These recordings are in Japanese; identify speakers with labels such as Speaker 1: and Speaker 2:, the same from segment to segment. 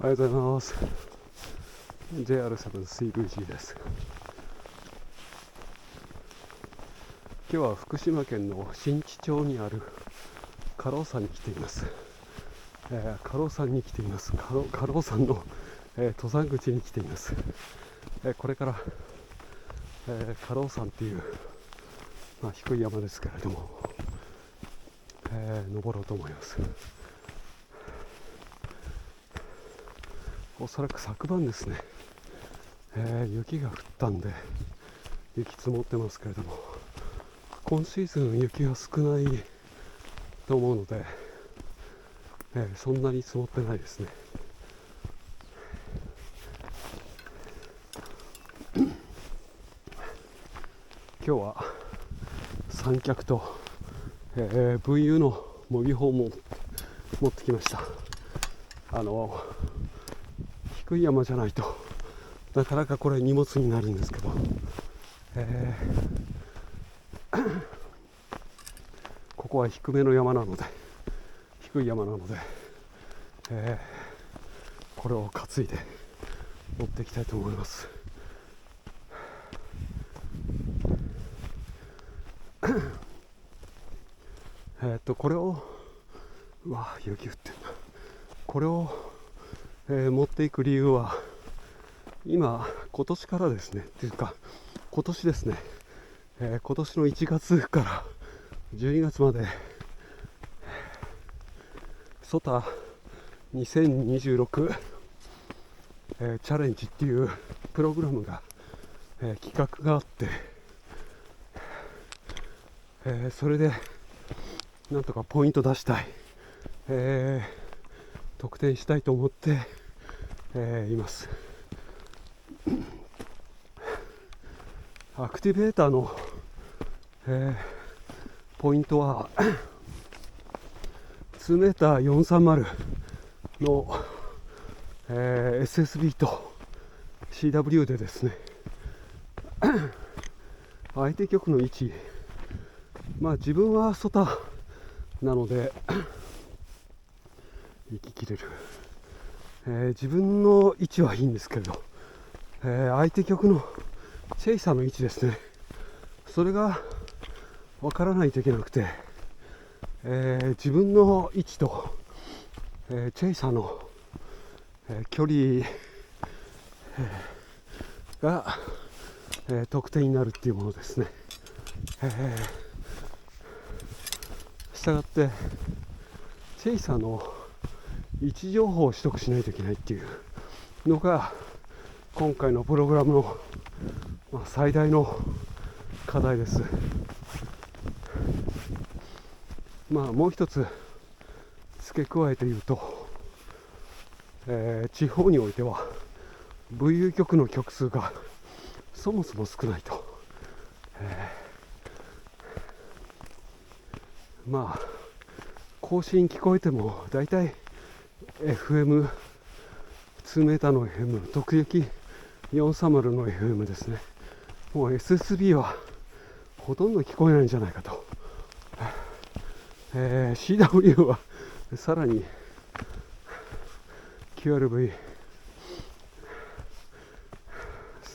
Speaker 1: おはようございます。 JR7CVG です。今日は福島県の新地町にある加労山に来ています。加労山に来ています。加労山の、登山口に来ています。これから、加労山という、低い山ですけれども、登ろうと思います。おそらく昨晩ですね、雪が降ったんで雪積もってますけれども、今シーズン雪が少ないと思うので、そんなに積もってないですね。今日は三脚と、VU の模擬砲も持ってきました。低い山じゃないとなかなかこれ荷物になるんですけど、ここは低めの山なので、低い山なので、これを担いで持っていきたいと思います。これを雪降ってるな。これを、持っていく理由は、今年からですね、というか今年ですね、今年の1月から12月までソタ2026、チャレンジっていうプログラムが、企画があって、それでなんとかポイント出したい、得点したいと思って、います。アクティベーターの、ポイントは2m430の、SSB と CW でですね、相手局の位置、自分はソタなので行ききれる、自分の位置はいいんですけれど、相手局のチェイサーの位置ですね、それが分からないといけなくて、自分の位置と、チェイサーの、距離、が、得点になるっていうものですね。したがってチェイサーの位置情報を取得しないといけないっていうのが今回のプログラムの、最大の課題です。もう一つ付け加えて言うと、地方においては VU 局の局数がそもそも少ないと、更新聞こえてもだいたい FM2 メーターの FM、 特撃430の FM ですね。もう SSB はほとんど聞こえないんじゃないかと、CW はさらに QRV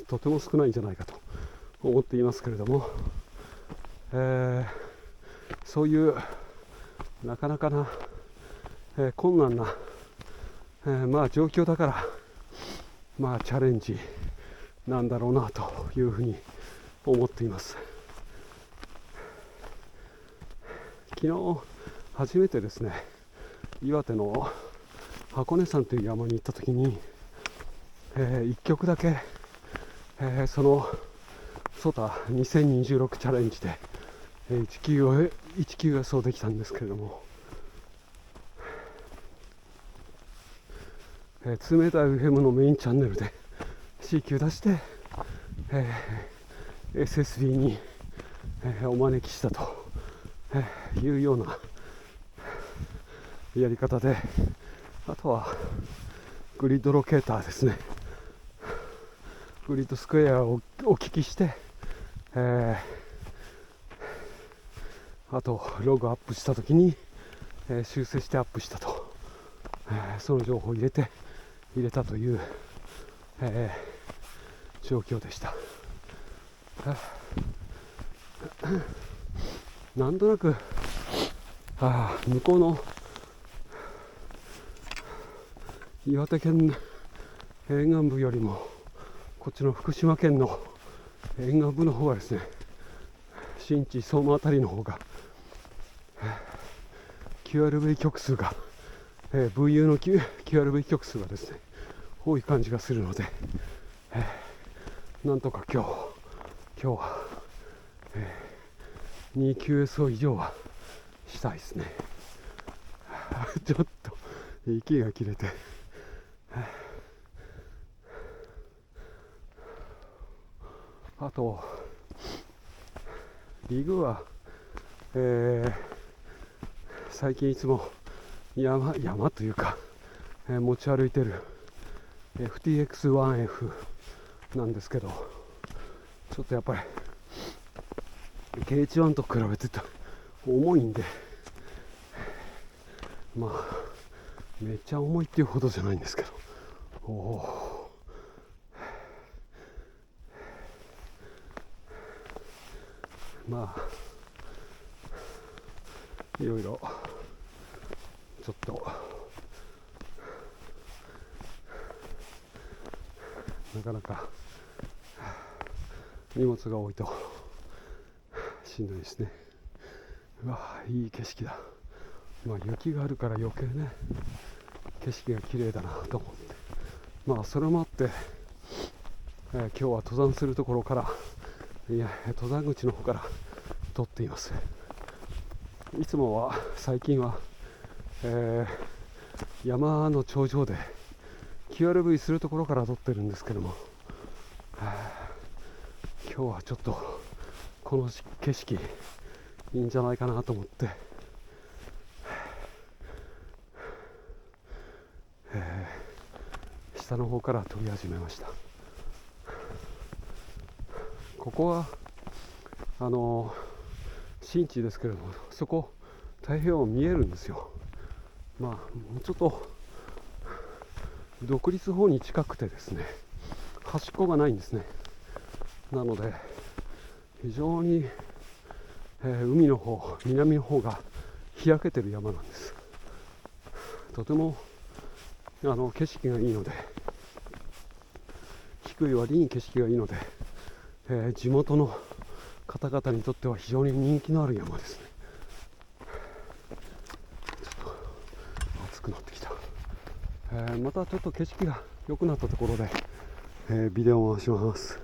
Speaker 1: とても少ないんじゃないかと思っていますけれども、そういうなかなかな、困難な、状況だから、チャレンジなんだろうなというふうに思っています。昨日初めてですね、岩手の箱根山という山に行った時に、1曲だけ、そのソタ2026チャレンジで、1級予想できたんですけれども、2m FM のメインチャンネルで C 級出して、SSB に、お招きしたと、いうようなやり方で、あとはグリッドロケーターですね、グリッドスクエアをお聞きして、あとログアップした時に、修正してアップしたと、その情報を入れて入れたという、状況でした。なんとなく向こうの岩手県沿岸部よりもこっちの福島県の沿岸部の方がですね、新地相馬あたりの方が QRV 曲数が、VU の QRV 曲数がですね多い感じがするので、なんとか今日は、2QSO 以上はしたいですね。ちょっと息が切れて、あとリグは、最近いつも山というか、持ち歩いてる FTX1F なんですけど、ちょっとやっぱり KH1 と比べてと重いんで、まあめっちゃ重いっていうほどじゃないんですけど、まあいろいろちょっとなかなか荷物が多いとしんどいですね。うわ、いい景色だ。まあ雪があるから余計ね景色が綺麗だなと思って、まあそれもあって、今日は登山するところから登山口の方から撮っています。いつもは最近は、山の頂上で QRV するところから撮ってるんですけども、今日はちょっとこの景色いいんじゃないかなと思って、下の方から撮り始めました。ここは新地ですけれども、そこ太平洋見えるんですよ。まあもうちょっと独立方に近くてですね、端っこがないんですね。なので非常に、海の方、南の方が開けてる山なんです。とても景色がいいので、低い割に景色がいいので、地元の方々にとっては非常に人気のある山ですね。ちょっと暑くなってきた。またちょっと景色が良くなったところで、ビデオを回します。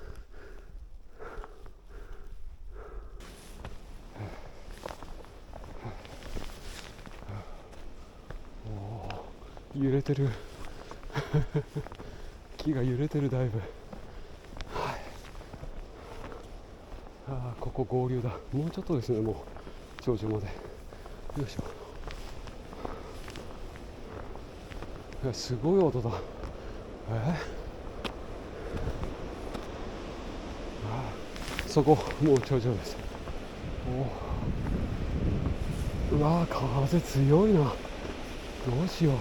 Speaker 1: 揺れてる木が揺れてる、だいぶ。ここ合流だ。もうちょっとですね、もう頂上まで。よいしょ。すごい音だ。そこもう頂上です。うわー、風強いな。どうしよう。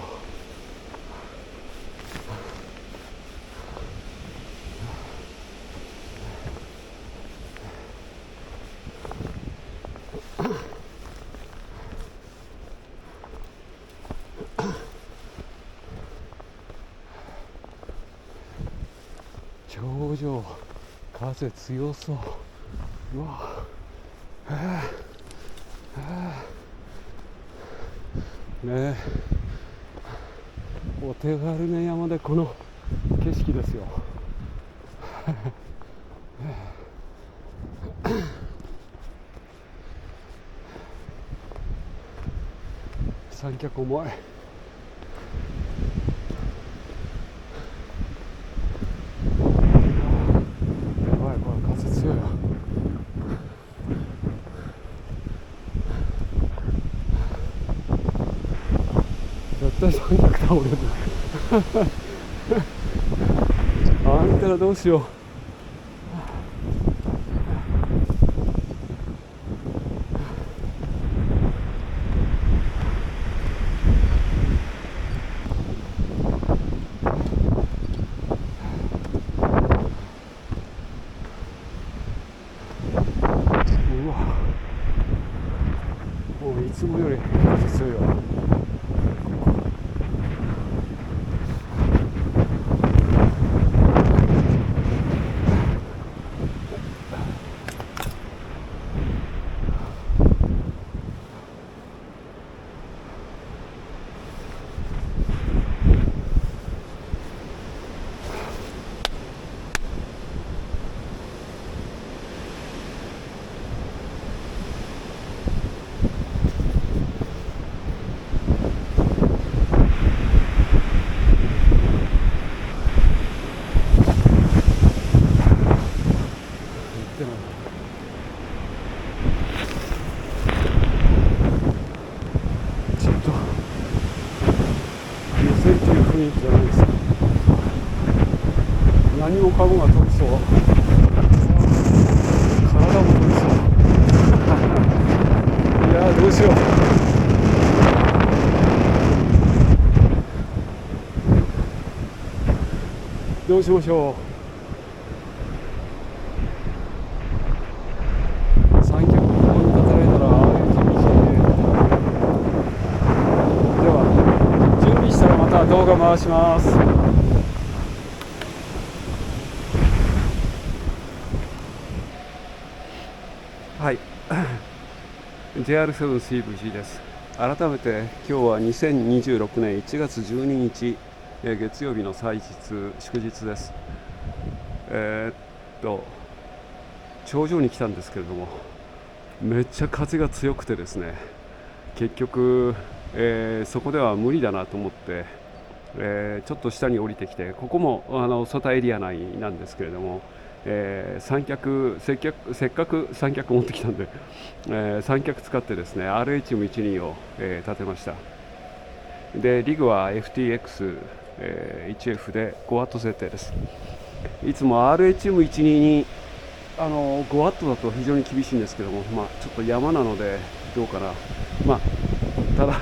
Speaker 1: 頂上風強そう。うわねえ、お手軽な山でこの景色ですよ。三脚重い。やばい、これ風強いわ。絶対三脚倒れる。アンテナどうしよう。つもより風強いわ。ちょっと寄せるという雰囲気じゃないですか。何もかもが飛びそう。体も飛びそう。いやーどうしよう。どうしましょう。三脚ここに立たれたらあれ厳しいね。では準備したらまた動画回します。はいJR7CVC です。改めて今日は2026年1月12日、月曜日の祭日祝日です。頂上に来たんですけれども、めっちゃ風が強くてですね、結局、そこでは無理だなと思って、ちょっと下に降りてきて、ここも外エリア内なんですけれども、せっかく三脚持ってきたんで、三脚使ってですね RHM12 を、立てました。でリグは FTX1F で 5W 設定です。いつも RHM12 に5W だと非常に厳しいんですけども、ちょっと山なのでどうかな。ただ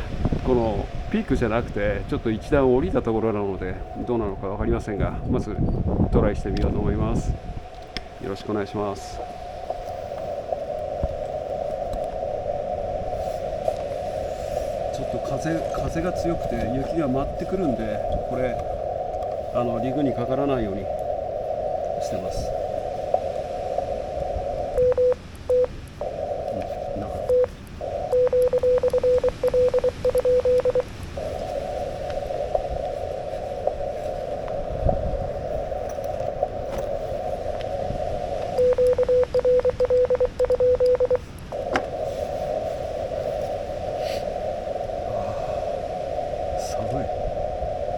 Speaker 1: このピークじゃなくてちょっと一段降りたところなのでどうなのか分かりませんが、まずトライしてみようと思います。よろしくお願いします。ちょっと風が強くて雪が舞ってくるんで、これリグにかからないようにしてます。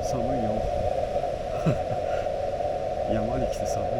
Speaker 1: 寒いよ山に来て寒いって。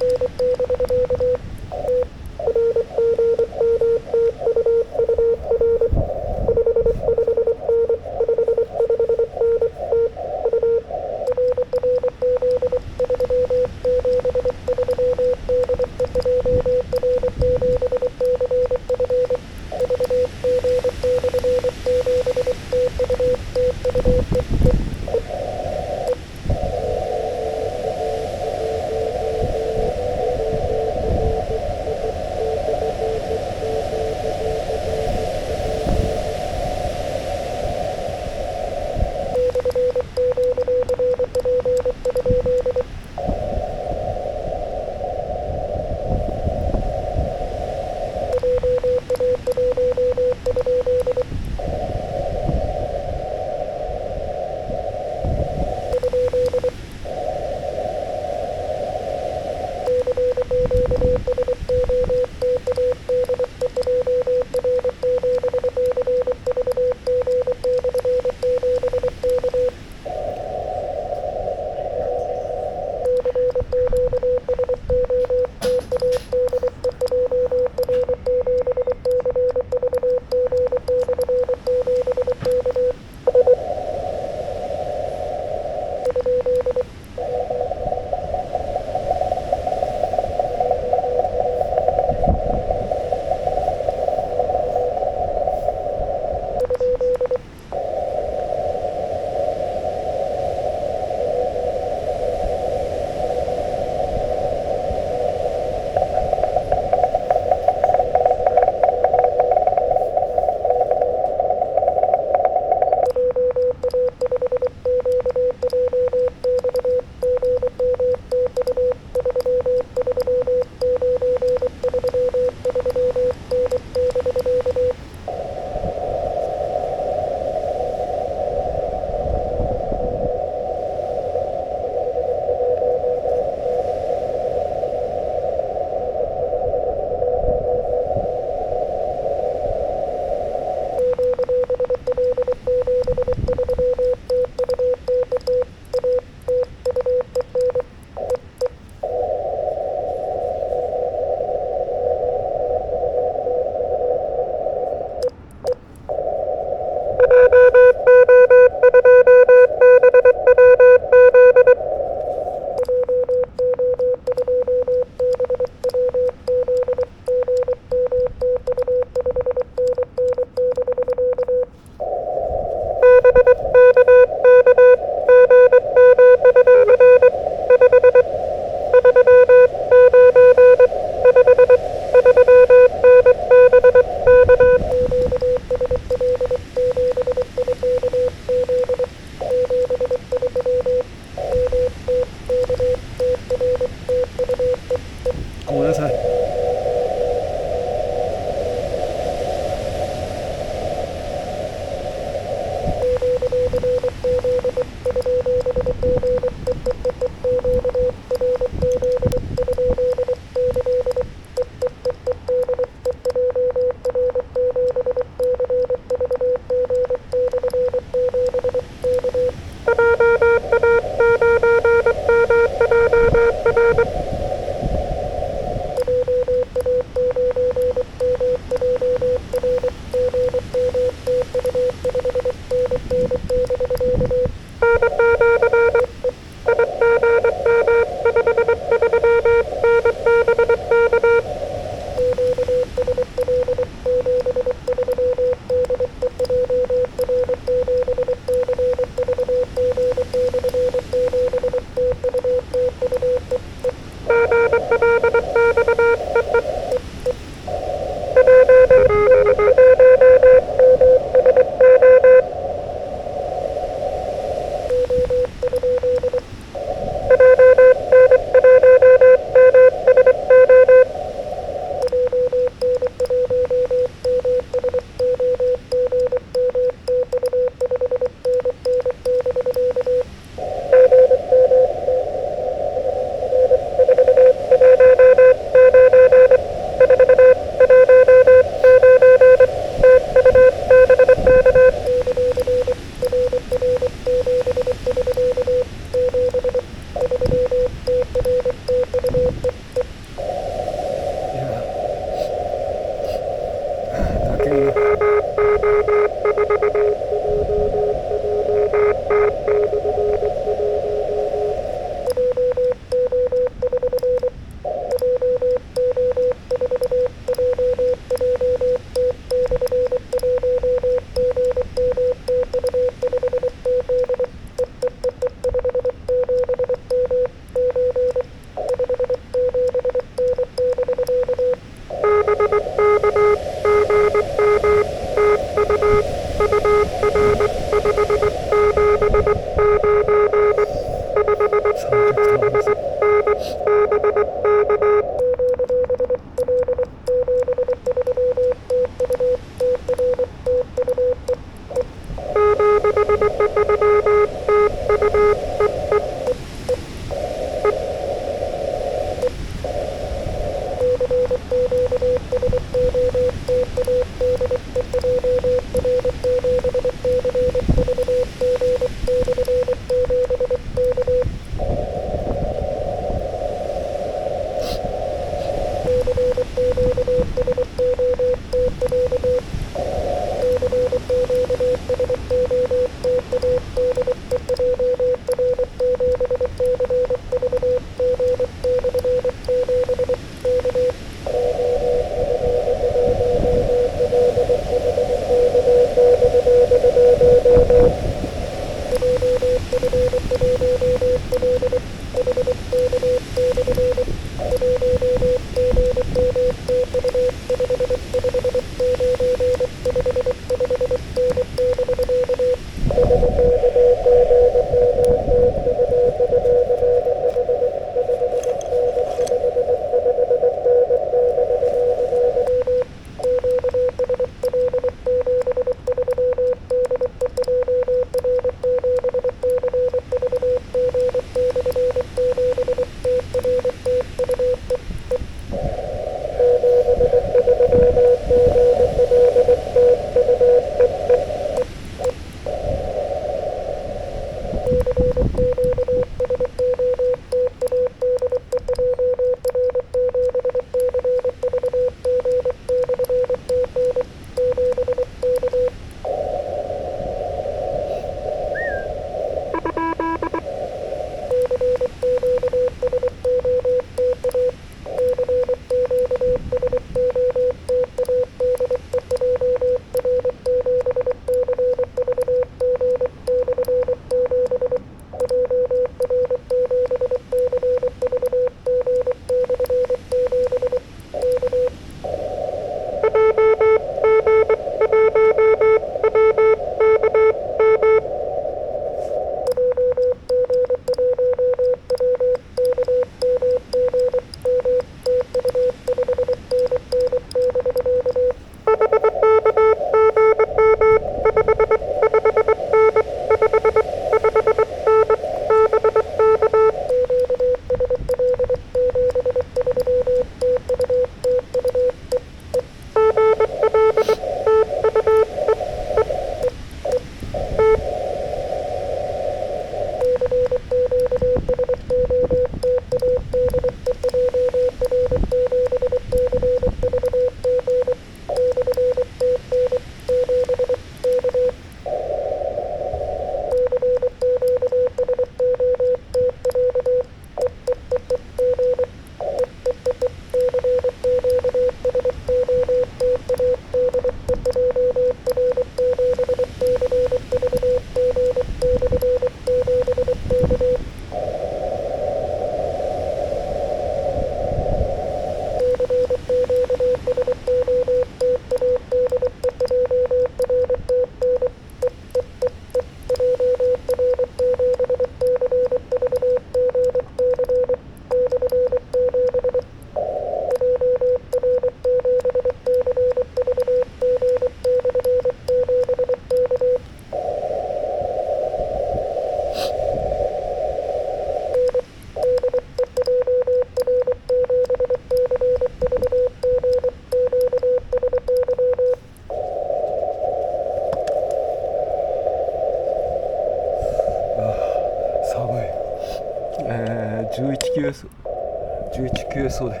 Speaker 1: 11QSO で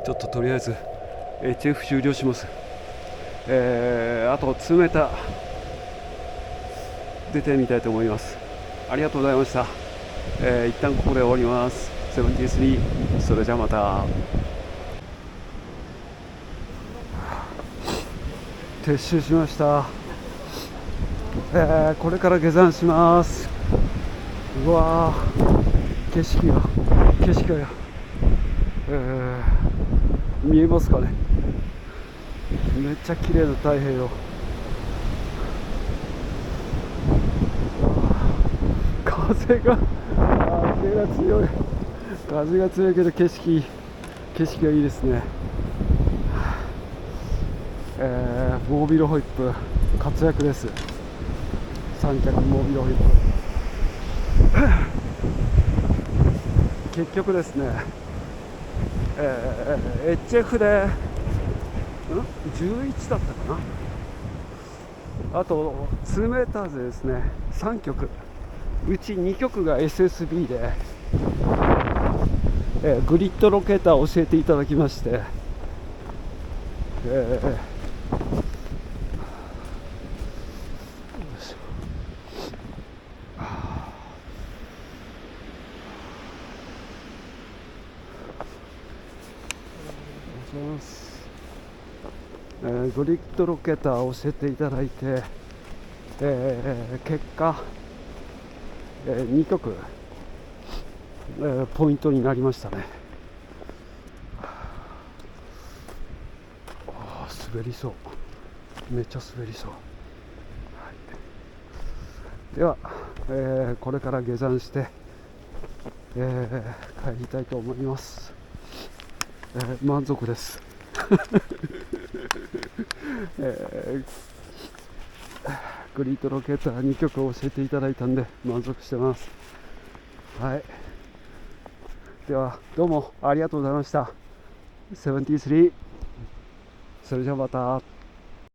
Speaker 1: ちょっととりあえず HF 終了します。あと2メーター出てみたいと思います。ありがとうございました。一旦ここで終わります。73、それじゃまた。撤収しました。これから下山します。うわー、景色が、見えますかね。めっちゃ綺麗な太平洋。風が強い。風が強いけど景色がいいですね。モービルホイップ活躍です。三脚モービルホイップ結局ですね、HF で11だったかな。あと 2m でですね3曲、うち2曲が SSB で、グリッドロケーターを教えていただきまして、グリッドロケーターを教えていただいて、結果、2曲、ポイントになりましたね。滑りそう、めっちゃ滑りそう、はい、では、これから下山して、帰りたいと思います。満足です、グリッドロケーター2曲教えていただいたんで満足してます。はい、ではどうもありがとうございました。73、それじゃあまた。